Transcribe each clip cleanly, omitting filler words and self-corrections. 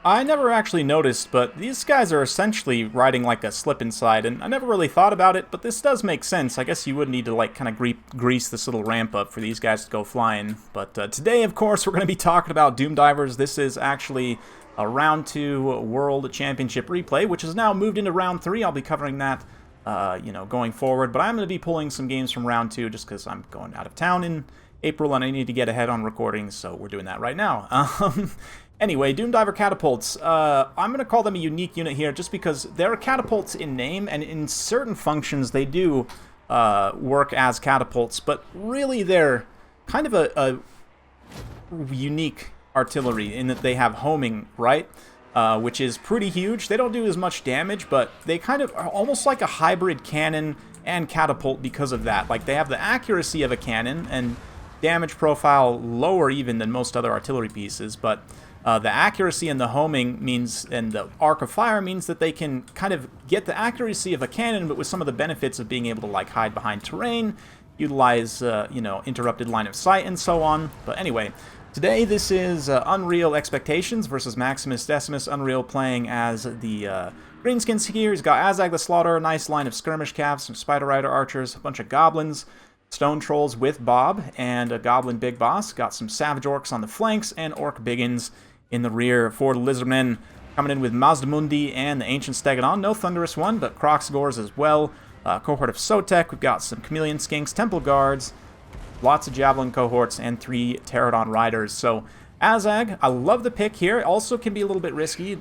I never actually noticed, but these guys are essentially riding like a slip inside, and I never really thought about it, but this does make sense. I guess you would need to like kind of grease this little ramp up for these guys to go flying. But today, of course, we're going to be talking about Doom Divers. This is actually a Round 2 World Championship replay, which has now moved into Round 3. I'll be covering that, going forward, but I'm going to be pulling some games from Round 2 just because I'm going out of town in April and I need to get ahead on recording, so we're doing that right now. Anyway, Doom Diver catapults. I'm going to call them a unique unit here just because they're catapults in name, and in certain functions they do work as catapults, but really they're kind of a unique artillery in that they have homing, right? Which is pretty huge. They don't do as much damage, but they kind of are almost like a hybrid cannon and catapult because of that. Like, they have the accuracy of a cannon and damage profile lower even than most other artillery pieces, but the accuracy and the homing means, and the arc of fire means that they can kind of get the accuracy of a cannon, but with some of the benefits of being able to like hide behind terrain, utilize interrupted line of sight, and so on. But anyway, today this is Unreal Expectations versus Maximus Decimus. Unreal playing as the greenskins here. He's got Azag the Slaughter, a nice line of skirmish calves, some Spider Rider archers, a bunch of goblins, stone trolls with Bob, and a goblin big boss. Got some savage orcs on the flanks and orc biggins in the rear. For the lizardmen, coming in with Mazdamundi and the Ancient Stegodon. No Thunderous one, but Crocsgores as well. Cohort of Sotek. We've got some Chameleon Skinks, Temple Guards, lots of Javelin cohorts, and 3 Pterodon Riders. So Azag, I love the pick here. Also can be a little bit risky.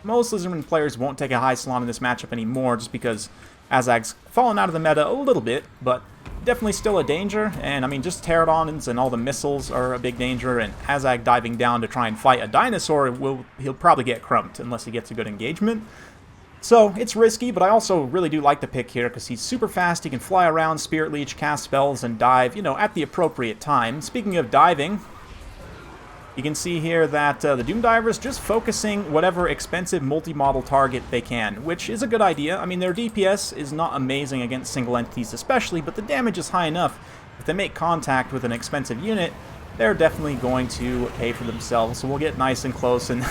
Most Lizardman players won't take a high salon in this matchup anymore just because Azag's fallen out of the meta a little bit, but definitely still a danger. And I mean, just Pterodons and all the missiles are a big danger, and Azag diving down to try and fight a dinosaur, he'll probably get crumped unless he gets a good engagement. So it's risky, but I also really do like the pick here because he's super fast. He can fly around, Spirit Leech, cast spells, and dive, at the appropriate time. Speaking of diving, you can see here that the Doom Divers just focusing whatever expensive multi-model target they can, which is a good idea. I mean, their DPS is not amazing against single entities especially, but the damage is high enough. If they make contact with an expensive unit, they're definitely going to pay for themselves, so we'll get nice and close. And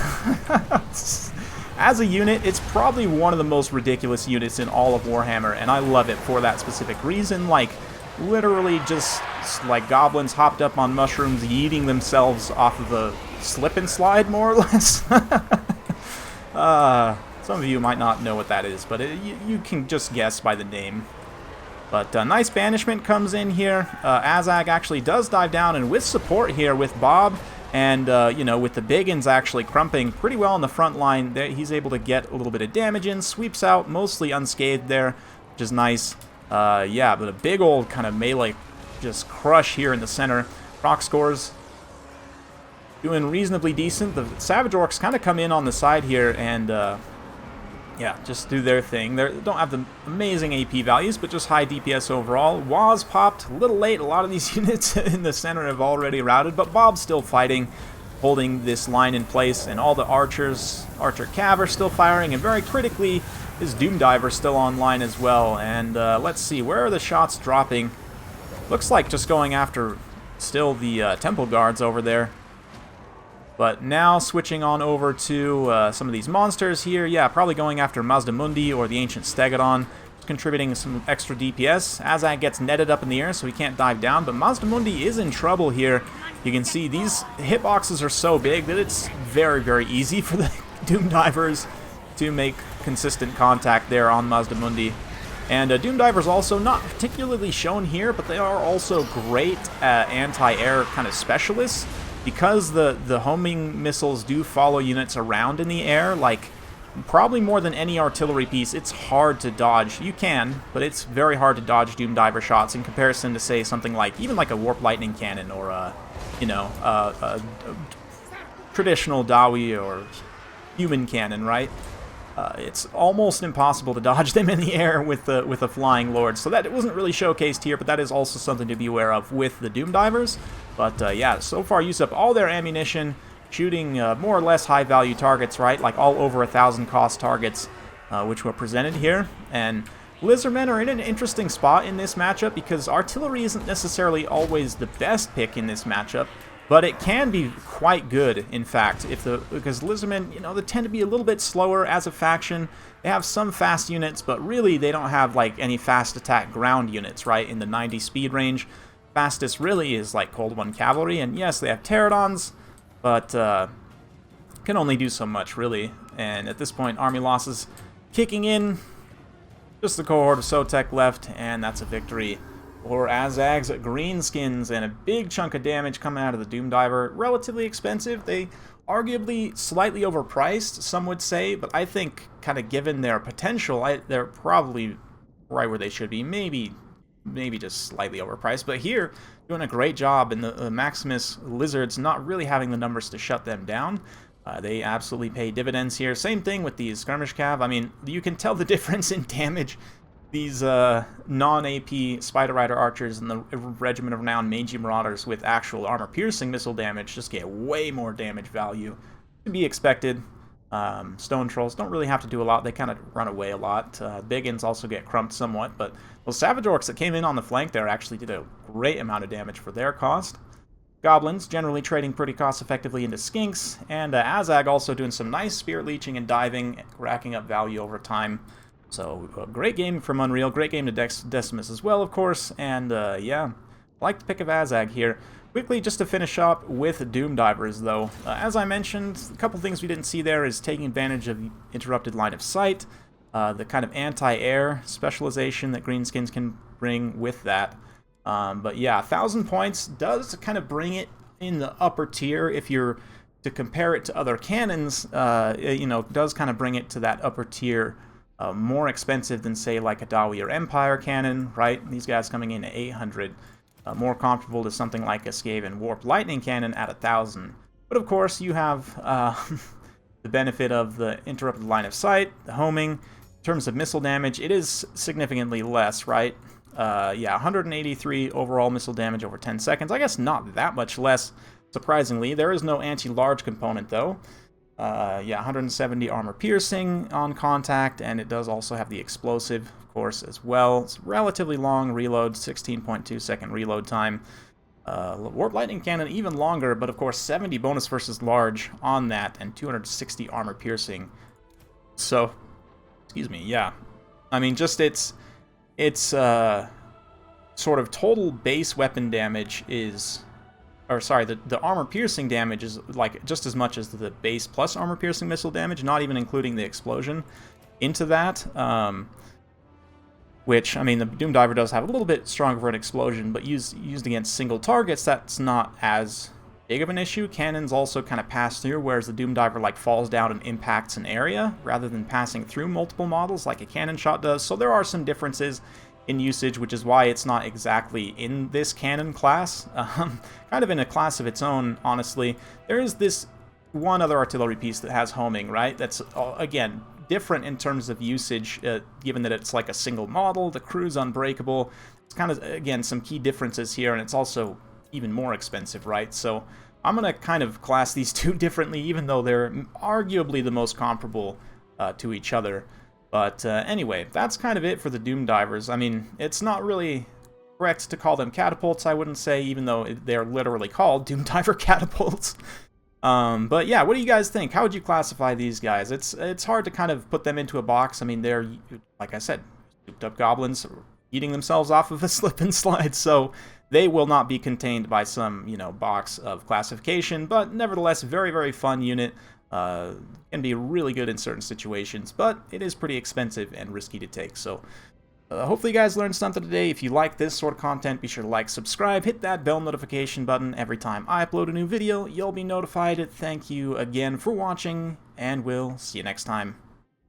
as a unit, it's probably one of the most ridiculous units in all of Warhammer, and I love it for that specific reason. Like, literally just like goblins hopped up on mushrooms, yeeting themselves off of a slip and slide, more or less. Some of you might not know what that is, but you can just guess by the name. But nice banishment comes in here. Azag actually does dive down, and with support here with Bob, and with the Biggins actually crumping pretty well on the front line, he's able to get a little bit of damage in, sweeps out mostly unscathed there, which is nice. But a big old kind of melee just crush here in the center. Crocsgores doing reasonably decent. The Savage Orcs kind of come in on the side here and, just do their thing. They don't have the amazing AP values, but just high DPS overall. Waz popped a little late. A lot of these units in the center have already routed, but Bob's still fighting, holding this line in place, and all the archers, Archer Cav, are still firing, and very critically, his Doom Diver still online as well. And let's see, where are the shots dropping? Looks like just going after still the Temple Guards over there. But now switching on over to some of these monsters here. Yeah, probably going after Mazdamundi or the Ancient Stegodon, contributing some extra DPS. Azag gets netted up in the air, so he can't dive down, but Mazdamundi is in trouble here. You can see these hitboxes are so big that it's very, very easy for the Doom Divers to make consistent contact there on Mazdamundi. And Doom Divers also not particularly shown here, but they are also great anti-air kind of specialists, because the homing missiles do follow units around in the air, like probably more than any artillery piece. It's hard to dodge. You can, but it's very hard to dodge Doom Diver shots in comparison to, say, something like, even like a Warp Lightning Cannon or a traditional Dawi or human cannon, right? It's almost impossible to dodge them in the air with a Flying Lord. So that it wasn't really showcased here, but that is also something to be aware of with the Doom Divers. But so far used up all their ammunition, shooting more or less high-value targets, right? Like all over 1,000 cost targets, which were presented here. And Lizardmen are in an interesting spot in this matchup because artillery isn't necessarily always the best pick in this matchup. But it can be quite good, in fact, because Lizardmen, you know, they tend to be a little bit slower as a faction. They have some fast units, but really they don't have like any fast attack ground units, right, in the 90 speed range. Fastest really is like Cold One Cavalry, and yes, they have Pterodons, but can only do so much, really. And at this point, army losses kicking in. Just the cohort of Sotek left, and that's a victory for Azag's Greenskins, and a big chunk of damage coming out of the Doom Diver. Relatively expensive. They arguably slightly overpriced, some would say, but I think kind of given their potential, they're probably right where they should be. Maybe just slightly overpriced, but here, doing a great job, and the Maximus Lizards not really having the numbers to shut them down. They absolutely pay dividends here. Same thing with these Skirmish Cav. I mean, you can tell the difference in damage. These non-AP Spider Rider Archers and the Regiment of Renowned Mangy Marauders with actual armor-piercing missile damage just get way more damage value. To be expected. Stone Trolls don't really have to do a lot. They kind of run away a lot. Biggins also get crumped somewhat, but those Savage Orcs that came in on the flank there actually did a great amount of damage for their cost. Goblins generally trading pretty cost-effectively into Skinks, and Azag also doing some nice Spirit Leeching and diving, racking up value over time. So, a great game from Unreal, great game to Decimus as well, of course, and yeah, I like the pick of Azag here. Quickly, just to finish up with Doom Divers, though, as I mentioned, a couple things we didn't see there is taking advantage of interrupted line of sight, the kind of anti-air specialization that Greenskins can bring with that. But yeah, 1,000 points does kind of bring it in the upper tier. If you're to compare it to other cannons, you know, does kind of bring it to that upper tier. More expensive than, say, like a Dawi or Empire cannon, right? These guys coming in at 800. More comparable to something like a Skaven Warp Lightning cannon at 1,000. But of course, you have the benefit of the interrupted line of sight, the homing. In terms of missile damage, it is significantly less, right? Yeah, 183 overall missile damage over 10 seconds. I guess not that much less, surprisingly. There is no anti-large component, though. Yeah, 170 armor piercing on contact, and it does also have the explosive, of course, as well. It's relatively long reload, 16.2 second reload time. Warp Lightning Cannon even longer, but of course 70 bonus versus large on that, and 260 armor piercing. So, excuse me, yeah. I mean, just its sort of total base weapon damage is... Or sorry, the armor-piercing damage is like just as much as the base plus armor-piercing missile damage, not even including the explosion into that. Which, I mean, the Doom Diver does have a little bit stronger for an explosion, but used against single targets, that's not as big of an issue. Cannons also kind of pass through, whereas the Doom Diver like falls down and impacts an area rather than passing through multiple models like a cannon shot does. So there are some differences in usage, which is why it's not exactly in this cannon class. Kind of in a class of its own, honestly. There is this one other artillery piece that has homing, right? That's, again, different in terms of usage, given that it's like a single model, the crew's unbreakable. It's kind of, again, some key differences here, and it's also even more expensive, right? So I'm going to kind of class these two differently, even though they're arguably the most comparable to each other. But anyway, that's kind of it for the Doom Divers. I mean, it's not really correct to call them catapults, I wouldn't say, even though they're literally called Doom Diver catapults. But yeah, what do you guys think? How would you classify these guys? It's hard to kind of put them into a box. I mean, they're, like I said, souped up goblins eating themselves off of a slip and slide, so they will not be contained by some, you know, box of classification, but nevertheless, very, very fun unit. Can be really good in certain situations, but it is pretty expensive and risky to take. So hopefully you guys learned something today. If you like this sort of content, be sure to like, subscribe, hit that bell notification button. Every time I upload a new video, you'll be notified. Thank you again for watching, and we'll see you next time.